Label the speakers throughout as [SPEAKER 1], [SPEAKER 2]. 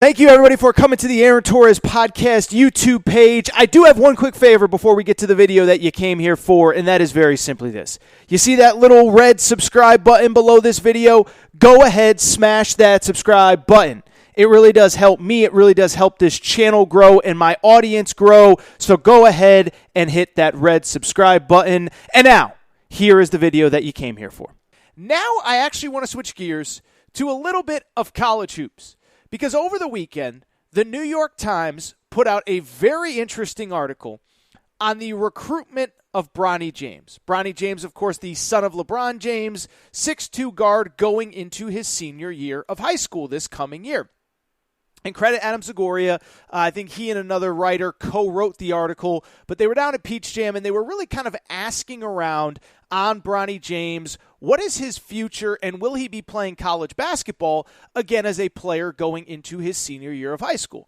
[SPEAKER 1] Thank you, everybody, for coming to the Aaron Torres Podcast YouTube page. I do have one quick favor before we get to the video that you came here for, and that is very simply this. You see that little red subscribe button below this video? Go ahead, smash that subscribe button. It really does help me. It really does help this channel grow and my audience grow. So go ahead and hit that red subscribe button. And now, here is the video that you came here for. Now, I actually want to switch gears to a little bit of college hoops. Because over the weekend, the New York Times put out a very interesting article on the recruitment of Bronny James. Bronny James, of course, the son of LeBron James, 6'2" guard going into his senior year of high school this coming year. And credit Adam Zagoria. I think he and another writer co-wrote the article, but they were down at Peach Jam, and they were really kind of asking around on Bronny James, what is his future, and will he be playing college basketball again as a player going into his senior year of high school?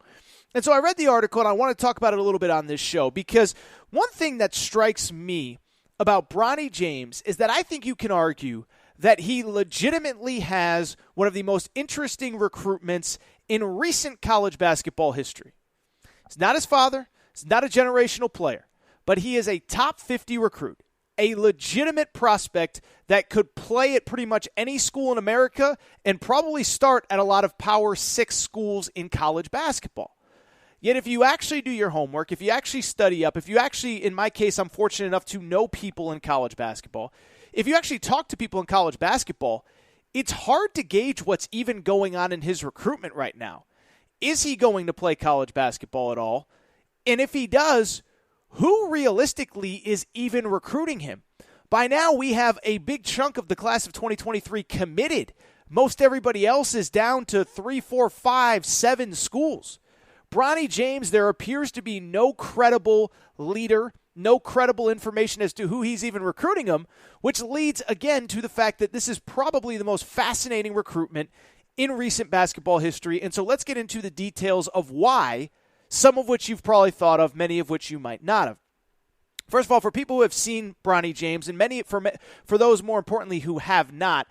[SPEAKER 1] And so I read the article, and I want to talk about it a little bit on this show, because one thing that strikes me about Bronny James is that I think you can argue that he legitimately has one of the most interesting recruitments in recent college basketball history. He's not his father. He's not a generational player. But he is a top 50 recruit, a legitimate prospect that could play at pretty much any school in America and probably start at a lot of Power 6 schools in college basketball. Yet if you actually do your homework, if you actually study up, if you actually, in my case, I'm fortunate enough to know people in college basketball, if you actually talk to people in college basketball, it's hard to gauge what's even going on in his recruitment right now. Is he going to play college basketball at all? And if he does, who realistically is even recruiting him? By now, we have a big chunk of the class of 2023 committed. Most everybody else is down to 3, 4, 5, 7 schools. Bronny James, there appears to be no credible leader, no credible information as to who he's even recruiting him, which leads, again, to the fact that this is probably the most fascinating recruitment in recent basketball history. And so let's get into the details of why, some of which you've probably thought of, many of which you might not have. First of all, for people who have seen Bronny James, and many for those more importantly who have not,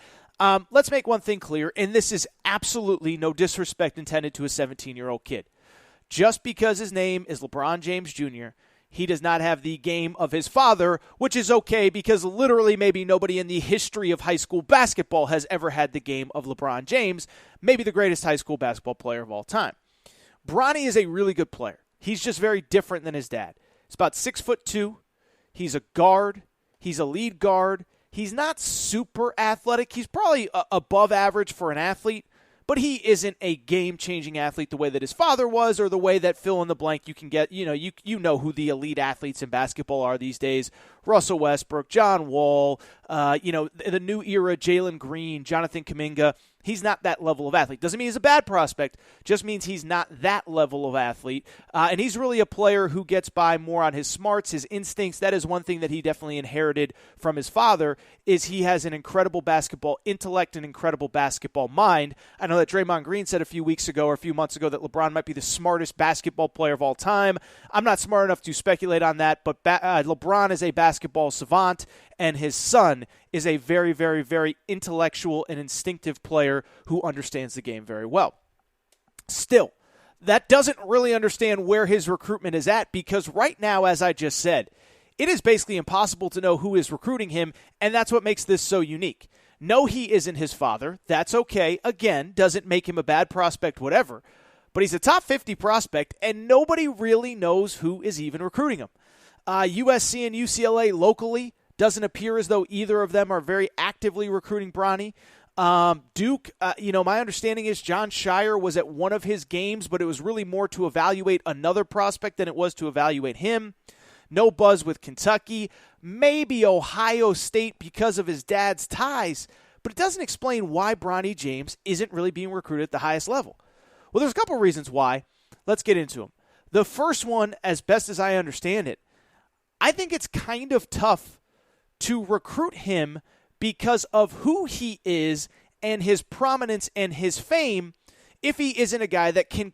[SPEAKER 1] let's make one thing clear, and this is absolutely no disrespect intended to a 17-year-old kid. Just because his name is LeBron James Jr., he does not have the game of his father, which is okay because literally maybe nobody in the history of high school basketball has ever had the game of LeBron James, maybe the greatest high school basketball player of all time. Bronny is a really good player. He's just very different than his dad. He's about 6'2". He's a guard. He's a lead guard. He's not super athletic. He's probably above average for an athlete, but he isn't a game-changing athlete the way that his father was, or the way that fill in the blank you can get. You know who the elite athletes in basketball are these days. Russell Westbrook, John Wall, the new era, Jalen Green, Jonathan Kuminga. He's not that level of athlete. Doesn't mean he's a bad prospect. Just means he's not that level of athlete. And he's really a player who gets by more on his smarts, his instincts. That is one thing that he definitely inherited from his father, is he has an incredible basketball intellect and incredible basketball mind. I know that Draymond Green said a few months ago that LeBron might be the smartest basketball player of all time. I'm not smart enough to speculate on that, but LeBron is a basketball savant, and his son is a very, very, very intellectual and instinctive player who understands the game very well. Still, that doesn't really understand where his recruitment is at, because right now, as I just said, it is basically impossible to know who is recruiting him, and that's what makes this so unique. No, he isn't his father. That's okay. Again, doesn't make him a bad prospect, whatever. But he's a top 50 prospect, and nobody really knows who is even recruiting him. USC and UCLA locally doesn't appear as though either of them are very actively recruiting Bronny. Duke, my understanding is John Shire was at one of his games, but it was really more to evaluate another prospect than it was to evaluate him. No buzz with Kentucky. Maybe Ohio State because of his dad's ties, but it doesn't explain why Bronny James isn't really being recruited at the highest level. Well, there's a couple reasons why. Let's get into them. The first one, as best as I understand it, I think it's kind of tough to recruit him because of who he is and his prominence and his fame if he isn't a guy that can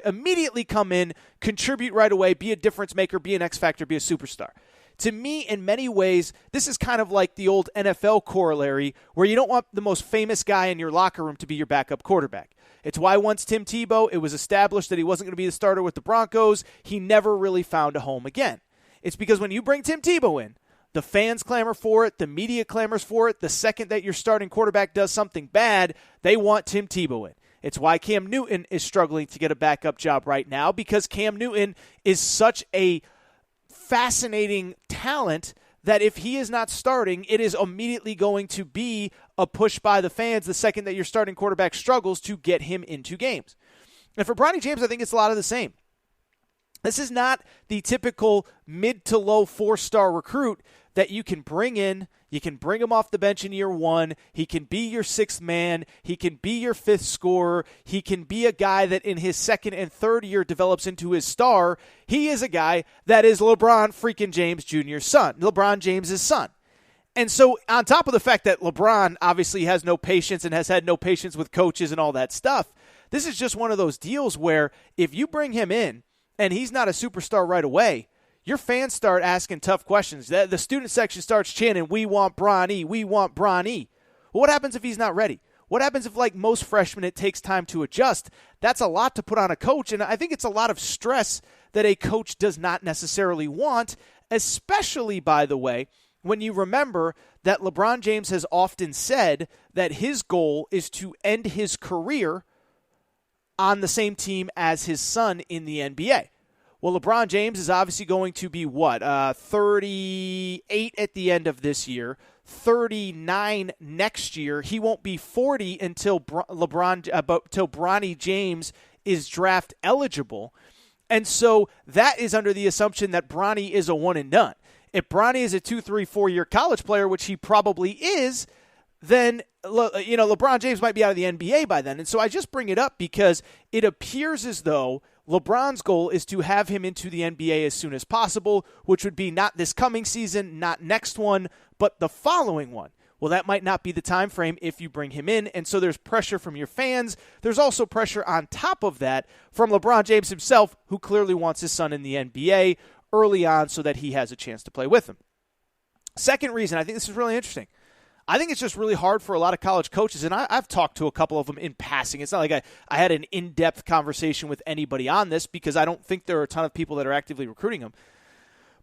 [SPEAKER 1] immediately come in, contribute right away, be a difference maker, be an X factor, be a superstar. To me, in many ways, this is kind of like the old NFL corollary where you don't want the most famous guy in your locker room to be your backup quarterback. It's why once Tim Tebow, it was established that he wasn't going to be the starter with the Broncos, he never really found a home again. It's because when you bring Tim Tebow in, the fans clamor for it, the media clamors for it. The second that your starting quarterback does something bad, they want Tim Tebow in. It's why Cam Newton is struggling to get a backup job right now, because Cam Newton is such a fascinating talent that if he is not starting, it is immediately going to be a push by the fans the second that your starting quarterback struggles to get him into games. And for Bronny James, I think it's a lot of the same. This is not the typical mid to low 4-star recruit that you can bring in. You can bring him off the bench in year one. He can be your sixth man. He can be your fifth scorer. He can be a guy that in his second and third year develops into his star. He is a guy that is LeBron freaking James Jr.'s son, LeBron James' son. And so on top of the fact that LeBron obviously has no patience and has had no patience with coaches and all that stuff, this is just one of those deals where if you bring him in and he's not a superstar right away, your fans start asking tough questions. The student section starts chanting, "We want Bronny, we want Bronny." Well, what happens if he's not ready? What happens if, like most freshmen, it takes time to adjust? That's a lot to put on a coach, and I think it's a lot of stress that a coach does not necessarily want, especially, by the way, when you remember that LeBron James has often said that his goal is to end his career on the same team as his son in the NBA. Well, LeBron James is obviously going to be, 38 at the end of this year, 39 next year. He won't be 40 until Bronny James is draft eligible. And so that is under the assumption that Bronny is a one and done. If Bronny is a 2, 3, 4-year college player, which he probably is, then LeBron James might be out of the NBA by then. And so I just bring it up because it appears as though LeBron's goal is to have him into the NBA as soon as possible, which would be not this coming season, not next one, but the following one. Well, that might not be the time frame if you bring him in, and so there's pressure from your fans. There's also pressure on top of that from LeBron James himself, who clearly wants his son in the NBA early on so that he has a chance to play with him. Second reason, I think this is really interesting. I think it's just really hard for a lot of college coaches, and I've talked to a couple of them in passing. It's not like I had an in-depth conversation with anybody on this because I don't think there are a ton of people that are actively recruiting them.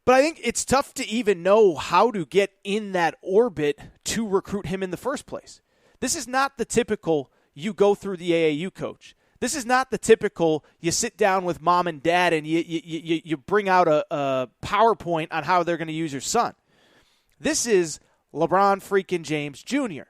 [SPEAKER 1] But I think it's tough to even know how to get in that orbit to recruit him in the first place. This is not the typical you go through the AAU coach. This is not the typical you sit down with mom and dad and you bring out a PowerPoint on how they're going to use your son. This is LeBron freaking James Jr.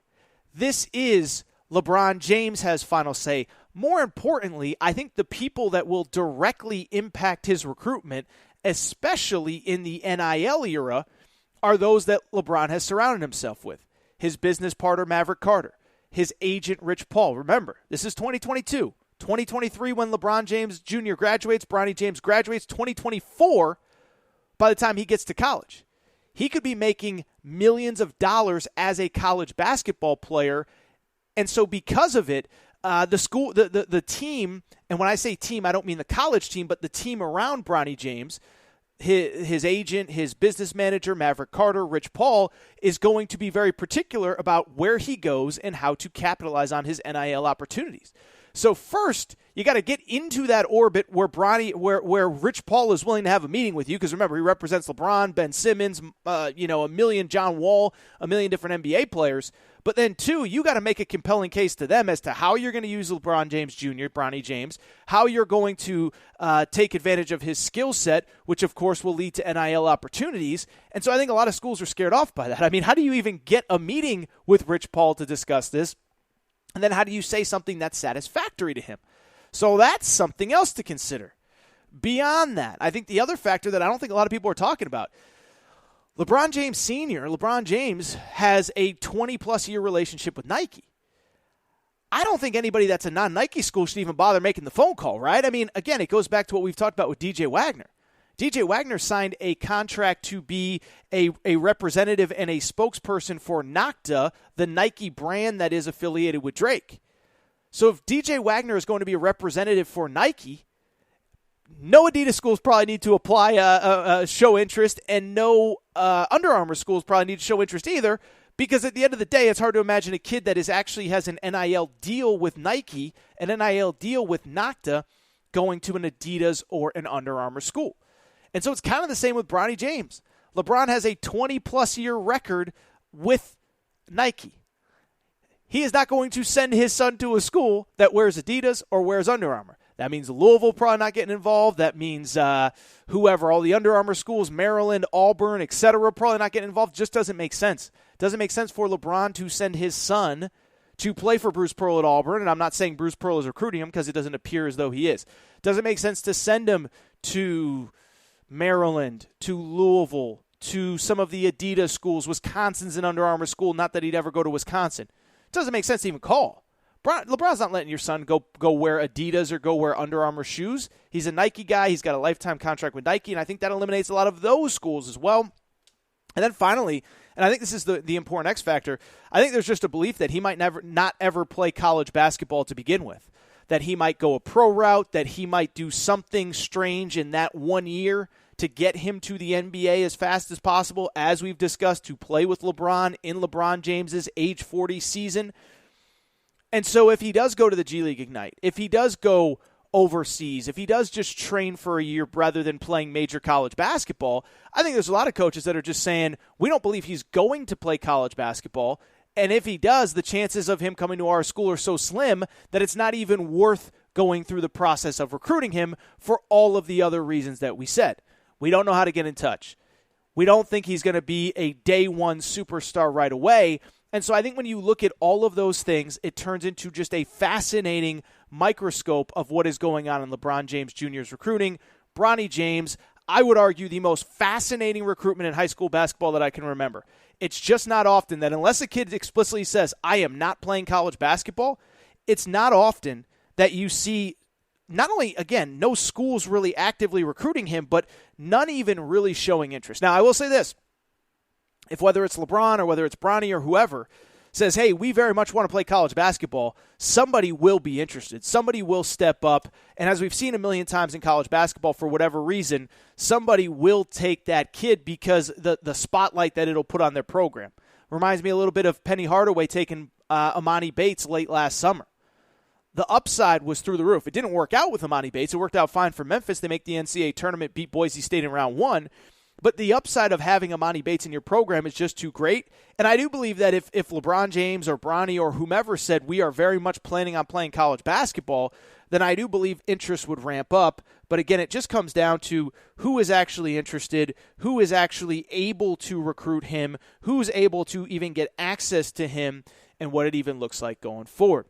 [SPEAKER 1] This is LeBron James has final say. More importantly, I think the people that will directly impact his recruitment, especially in the NIL era, are those that LeBron has surrounded himself with. His business partner, Maverick Carter. His agent, Rich Paul. Remember, this is 2022. 2023 when LeBron James Jr. graduates, Bronny James graduates. 2024 by the time he gets to college. He could be making millions of dollars as a college basketball player. And so because of it, the team, and when I say team, I don't mean the college team, but the team around Bronny James, his agent, his business manager, Maverick Carter, Rich Paul, is going to be very particular about where he goes and how to capitalize on his NIL opportunities. So first, you got to get into that orbit where where Rich Paul is willing to have a meeting with you, because remember, he represents LeBron, Ben Simmons, a million John Wall, a million different NBA players. But then, two, you got to make a compelling case to them as to how you're going to use LeBron James Jr., Bronny James, how you're going to take advantage of his skill set, which, of course, will lead to NIL opportunities. And so I think a lot of schools are scared off by that. I mean, how do you even get a meeting with Rich Paul to discuss this? And then how do you say something that's satisfactory to him? So that's something else to consider. Beyond that, I think the other factor that I don't think a lot of people are talking about, LeBron James Sr., LeBron James has a 20-plus year relationship with Nike. I don't think anybody that's a non-Nike school should even bother making the phone call, right? I mean, again, it goes back to what we've talked about with DJ Wagner. DJ Wagner signed a contract to be a representative and a spokesperson for NACDA, the Nike brand that is affiliated with Drake. So if DJ Wagner is going to be a representative for Nike, no Adidas schools probably need to apply show interest, and no Under Armour schools probably need to show interest either, Because at the end of the day, it's hard to imagine a kid that actually has an NIL deal with Nike, an NIL deal with Nocta, going to an Adidas or an Under Armour school. And so it's kind of the same with Bronny James. LeBron has a 20-plus year record with Nike. He is not going to send his son to a school that wears Adidas or wears Under Armour. That means Louisville probably not getting involved. That means whoever, all the Under Armour schools, Maryland, Auburn, etc., probably not getting involved. Just doesn't make sense. Doesn't make sense for LeBron to send his son to play for Bruce Pearl at Auburn, and I'm not saying Bruce Pearl is recruiting him because it doesn't appear as though he is. Doesn't make sense to send him to Maryland, to Louisville, to some of the Adidas schools. Wisconsin's an Under Armour school, not that he'd ever go to Wisconsin. Doesn't make sense to even call. LeBron's not letting your son go wear Adidas or go wear Under Armour shoes. He's a Nike guy. He's got a lifetime contract with Nike, and I think that eliminates a lot of those schools as well. And then finally, and I think this is the important X factor, I think there's just a belief that he might not ever play college basketball to begin with, that he might go a pro route, that he might do something strange in that 1 year to get him to the NBA as fast as possible, as we've discussed, to play with LeBron in LeBron James's age 40 season. And so if he does go to the G League Ignite, if he does go overseas, if he does just train for a year rather than playing major college basketball, I think there's a lot of coaches that are just saying, we don't believe he's going to play college basketball. And if he does, the chances of him coming to our school are so slim that it's not even worth going through the process of recruiting him for all of the other reasons that we said. We don't know how to get in touch. We don't think he's going to be a day one superstar right away. And so I think when you look at all of those things, it turns into just a fascinating microscope of what is going on in LeBron James Jr.'s recruiting. Bronny James, I would argue, the most fascinating recruitment in high school basketball that I can remember. It's just not often that unless a kid explicitly says, I am not playing college basketball, it's not often that you see not only, again, no schools really actively recruiting him, but none even really showing interest. Now, I will say this. If whether it's LeBron or whether it's Bronny or whoever says, hey, we very much want to play college basketball, somebody will be interested. Somebody will step up. And as we've seen a million times in college basketball, for whatever reason, somebody will take that kid because the spotlight that it'll put on their program. Reminds me a little bit of Penny Hardaway taking Amani Bates late last summer. The upside was through the roof. It didn't work out with Amani Bates. It worked out fine for Memphis. They make the NCAA tournament, beat Boise State in round one. But the upside of having Amani Bates in your program is just too great. And I do believe that if LeBron James or Bronny or whomever said we are very much planning on playing college basketball, then I do believe interest would ramp up. But again, it just comes down to who is actually interested, who is actually able to recruit him, who's able to even get access to him, and what it even looks like going forward.